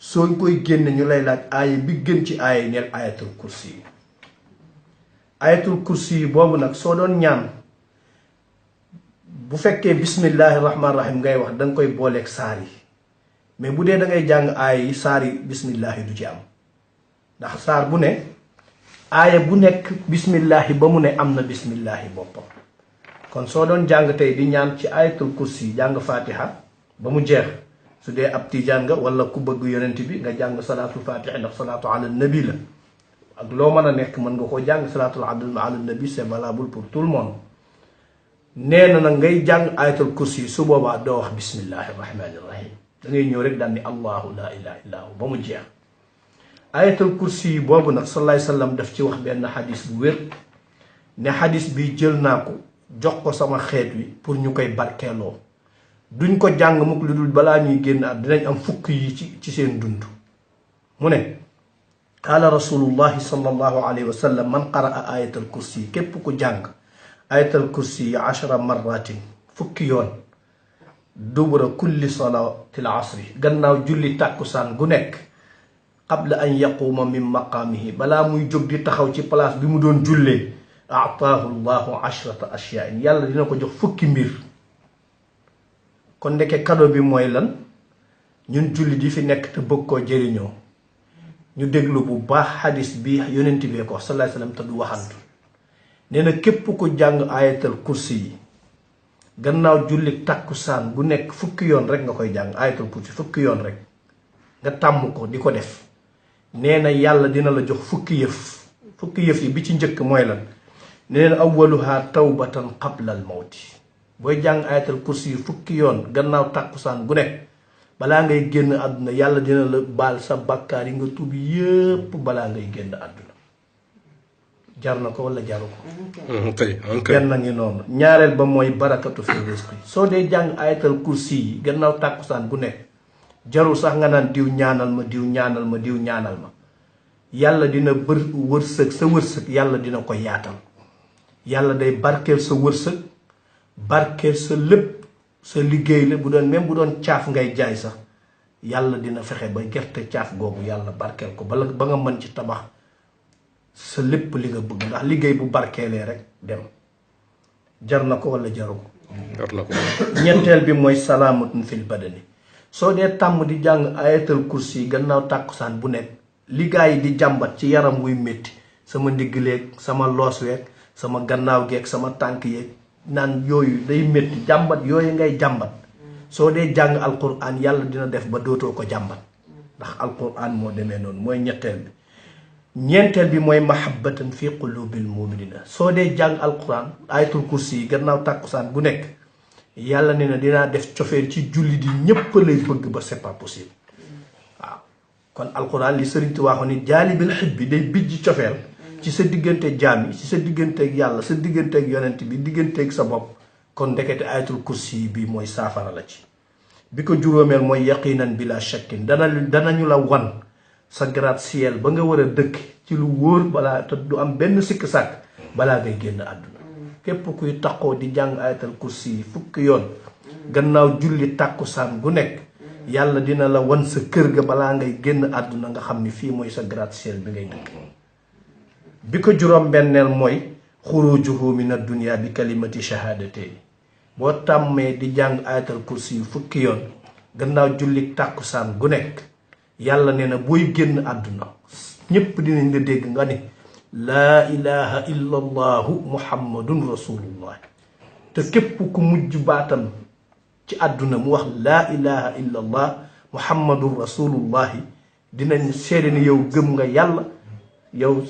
soo koy génne ñu lay laaj aaya bi gën ci aaya neel ayatul kursi yi ayatul kursi yi boobu nag soo doon ñaan bu fekkee bismillahi rahmaani rahim ngay wax da nga koy booleeg saar yi mais bu dee da ngay jàng aaya yi saar yi bismillahi du ci am ndax saar bu ne aaya bu nekk bismillahi ba mu ne am na bismillahi boppam kon soo doon jàng tey di ñaan ci ayatul kursi yi jàng fatiha ba mu jeex su dee ab tijaan nga wala ku bëgg yonent bi nga jàng salaatul fatiha ndax salaatu ala nabi la ak loo mën a nekk mën nga koo jàng salaatul ala nabi c'est valable pour tout le monde nee na nag ngay jàng ayatul kursi yi su boobaa doo wax bismillahi rahmani rahim da ngay ñëw rek daal ni allahu la ilaha illa hu ba mu jeex ayatul kursi yi boobu nag sallallahu alayhi wasallam daf ci wax benn xadis bu wér ne xadis bi jël naa ko jox ko sama xeet wi pour ñu koy barkeeloo duñ ko jàng mukk lu dul balaa ñuy génn at dinañ am fukk yi ci seen dund mu ne qaala rasulullahi sallallahu alayhi wa sallam man qaraa ayatal kursi yi képp ku jàng ayatal kursi yi 10 marratin fukki yoon dubura kulli salaatil asri gannaaw julli tàkkusaan gu nekk qabla an yaquuma min maqaamihi balaa muy jóg di taxaw ci place bi mu doon jullee ataahu llahu 10 ashyain yàlla dina ko jox fukki mbir kon ndeke cadeau bi mooy lan ñun julli di fi nekk te bëgg koo jëriñoo ñu déglu bu baax xadis bi yonent bee ko sallallahu alayhi wasallam te du waxantu nee na képp ku jàng ayatal kursi yi gannaaw julli takkusaan bu nekk fukki yoon rek nga koy jàng ayatal kursi fukki yoon rek nga tàmm ko di ko def nee na yàlla dina la jox fukki yëf yi bi ci njëkk mooy lan nee na awwaluha tawbatan qabla al mawti booy jàng ayatal kursi yi fukki yoon gannaaw tàkkusaan gu nekk balaa ngay génn àdduna yàlla dina la baal sa bàkkaar yi nga tuub yépp balaa ngay génn àdduna jar na ko wala jaru ko benn ngi noonu ñaareel ba mooy barakatu fi rizqi soo dee jàng ayatal kursi yi gannaaw tàkkusaan gu nekk jarul sax nga naan diw ñaanal ma diw ñaanal ma diw ñaanal ma yàlla dina wërsëg sa wërsëg yàlla dina ko yaatal yàlla day barkeel sa wërsëg barkeel sa lépp sa liggéey la bu doon même bu doon caaf ngay jaay sax yàlla dina fexe ba gerte caaf googu yàlla barkeel ko ba nga mën ci tabax sa lépp li nga bëgg ndax liggéey bu barkeelee rek dem jar na ko wala jaru ko jar na ko ñetteel bi mooy salaamatun fil badani soo dee tàmm di jàng ayatal kursi yi gannaaw tàkkusaan bu nekk li gaa yi di jàmbat ci yaram wuy métti sama ndigg leeg sama loos weeg sama gannaaw geeg sama tànk yeeg naan yooyu day métti jàmbat yooyu ngay jàmbat soo dee jàng alquran yàlla dina def ba dootoo ko jàmbat ndax alquran moo demee noonu mooy ñetteel bi ñeenteel bi mooy mahabbatan fi qulubil muminina soo dee jàng alquran ayatul kursi yi gannaaw tàkkusaan bu nekk yàlla ne na dinaa def cofeel ci julli di ñépp lay bëgg ba c'est pas possible waaw kon alquran li sëriñ Tuubaa waxoon ni jaalibil xib bi day bijji cofeel ci sa diggante jaam yi ci sa digganteeg yàlla sa digganteeg yonent bi digganteeg sa bopp kon ndekete ayatul kursi yi bii mooy saafara la ci bi ko juróomeel mooy yaqinan bila shakkin danañu la wan sa gratte-ciel ba nga war a dëkk ci lu wóor balaa te du am benn sikk sàkk balaa ngay génn àdduna képp kuy taxoo di jàng ayatal kursi yi fukki yoon gannaaw julli tàkkusaan gu nekk yàlla dina la wan sa kër ga balaa ngay génn àdduna nga xam ni fii mooy sa gratte-ciel bi ngay dëkk bi ko juróom benneel mooy xurujuhu min ad-dunya bi kalimati shahadatayni boo tàmmee di jàng ayatal kursi yu fukki yoon gannaaw julli tàkkusaan gu nekk yàlla nee na booy génn àdduna ñépp dinañ la dégg nga ni laa ilaha illa allahu muhammadun rasulullah te képp ku mujj baatam ci àdduna mu wax laa ilaha illa allah muhammadun rasulullahi dinañ seede ni yow gëm nga yàlla yow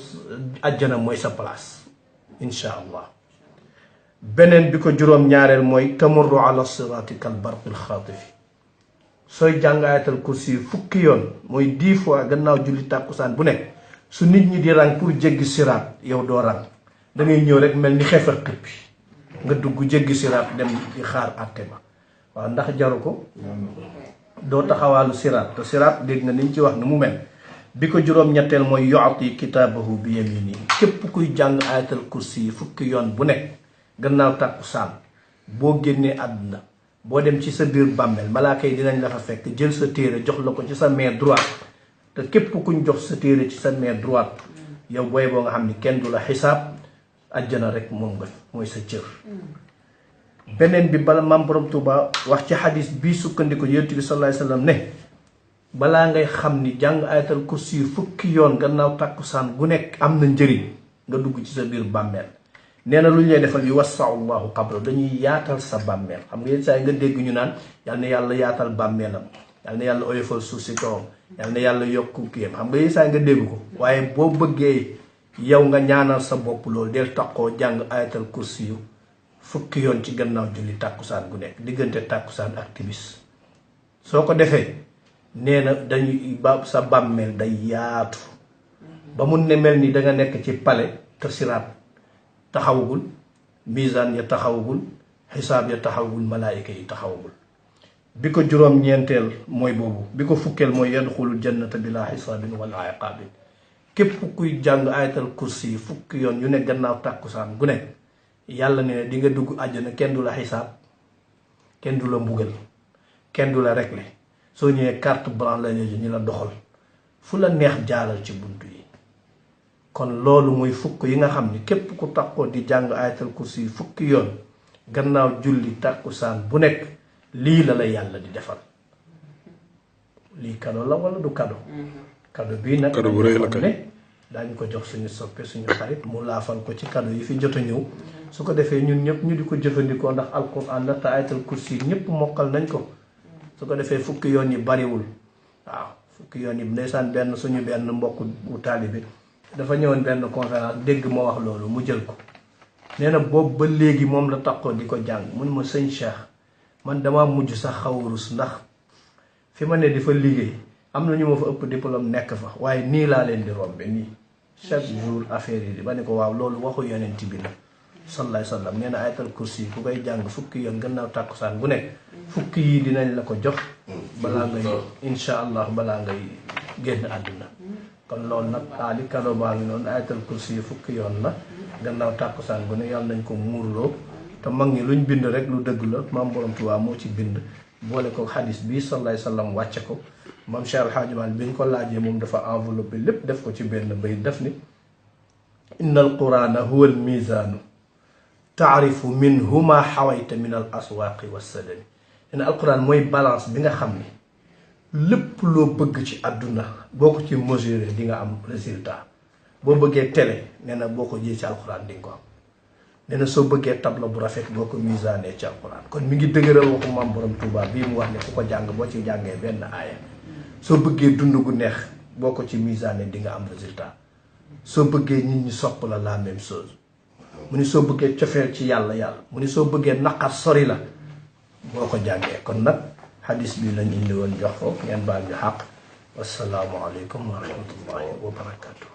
àjjana mooy sa place insha allah beneen bi ko juróom ñaareel mooy tamurru ala sirati kal barqil xaatifi sooy jàng ayatal kursi yi fukki yoon mooy 10 fois gannaaw julli tàkkusaan bu nekk su nit ñi di rang pour jéggi siraat yow doo rang da ngay ñëw rek mel ni xefar xippi nga dugg jéggi siraat dem di xaar àtte ba waaw ndax jaru ko doo taxawaalu siraat te siraat dégg nga niñ ci wax ni mu mel bi ko juróom ñetteel mooy yu'ti kitaabahu bi yamini képp kuy jàng ayatal kursi yi fukki yoon bu nekk gannaaw tàkkusaan boo génnee àdduna boo dem ci sa biir bàmmeel malaaka yi dinañ la fa fekk jël sa téere jox la ko ci sa main droite te képp kuñ jox sa téere ci sa main droite yow booy boo nga xam ni kenn du la xisaab àjjana rek moom nga mooy sa cër. beneen bi bala maam borom Tuuba wax ci xadis bii sukkandiku yonent bi sallallahu alayhi wasallam ne balaa ngay xam ni jàng ayatal kursi fukki yoon gannaaw tàkkusaan gu nekk am na njëriñ nga dugg ci sa biir bàmmeel. nee na lu ñu lay defal yu wassau llahu qabro dañuy yaatal sa bàmmeel xam nga yenn saa yi nga dégg ñu naan yal na yàlla yaatal bàmmeelam yal na yàlla oyofal suuf si kawam yal na yàlla yokku kiyam xam nga yenn saa yi nga dégg ko waaye boo bëggee yow nga ñaanal sa bopp loolu del taqoo jàng ayatal kursi yu fukki yoon ci gannaaw julli tàkkusaan gu nekk diggante tàkkusaan ak timis soo ko defee nee na dañuy sa bàmmeel day yaatu ba mun ne mel ni da nga nekk ci pale te siraat taxawagul misaan ya taxawagul xisaab ya taxawagul malaayika yi taxawagul bi ko juróom-ñeenteel mooy boobu bi ko fukkeel mooy yadxulul jannata bila xisaabin wala iqaabin képp kuy jàng ayatal kursi yi fukki yoon yu ne gannaaw tàkkusaan gu ne yàlla ne di nga dugg àjjana kenn du la xisaab kenn du la mbugal kenn du la réglé soo ñëwee carte blanche la ñu la doxal fu la neex jaalal ci buntu yi. kon loolu muy fukk yi nga xam ni képp ku takkoo di jàng ayatal kursi yi fukki yoon gannaaw julli tàkkusaan bu nekk lii la la yàlla di defal lii kado la wala du kado kado bii nag kado bu rëy la ne daañu ko jox suñu soppe suñu xarit mu laafal ko ci kado yi fi jot a ñëw su ko defee ñun ñëpp ñu di ko jëfandikoo ndax alquran la te ayatal kursi yi ñëpp mokkal nañ ko su ko defee fukki yoon yi bariwul waaw fukki yoon yi ndeysaan benn suñu benn mbokk bu taalibe dafa ñëwoon benn conférence dégg ma wax loolu mu jël ko nee na boobu ba léegi moom la takkoo di ko jàng mun ma sëñ Cheikh man dama mujj sax xaw a rus ndax fi ma ne di fa liggéey am na ñu ma fa ëpp diplôme nekk fa waaye nii laa leen di rombe nii chaque jour affaire yi di ba ne ko waaw loolu waxu yonent bi la sallallahu alayhi wa sallam nee na ayatal kursi yi ku koy jàng fukki yoon gannaaw tàkkusaan bu nekk fukki yi dinañ la ko jox balaa ngay insha allah balaa ngay génn àdduna kon loolu nag li kado baa ngi noonu ayatal kursi yi fukki yoon la gannaaw tàkkusaan bu ne yàlla nañ ko muurloo te mag ñi luñ bind rek lu dëgg la maam borom Tuubaa moo ci bind boole ko xadis bii sallallahu alayhi wa sallam wàcce ko maam Cheikh Alhaaji Maalik bi ñu ko laajee moom dafa enveloppé lépp def ko ci benn bay def ni inna al qurana huwa al mizaanu taarifu minhu ma xawayta min al aswaaqi wa sadami ina alquran mooy balance bi nga xam ni lépp loo bëgg ci àdduna boo ko ci mesuré di nga am résultat boo bëggee télé nee na boo ko jëlee ci alquran di nga ko am nee na soo bëggee tableau bu rafet boo ko misaanee ci alquran kon mi ngi dëgëral waxu maam borom Tuubaa bii mu wax ne ku ko jàng boo ci jàngee benn aaya soo bëggee dund gu neex boo ko ci misaanee di nga am résultat soo bëggee nit ñi sopp la même chose mu ni soo bëggee cofeel ci yàlla mu ni soo bëggee naqar sori la boo ko jàngee kon nag xadis bi lañ indi woon jox ko ngeen baal ñu xaq wasalaamu aleykum wa rahmatullahi wa barakatuh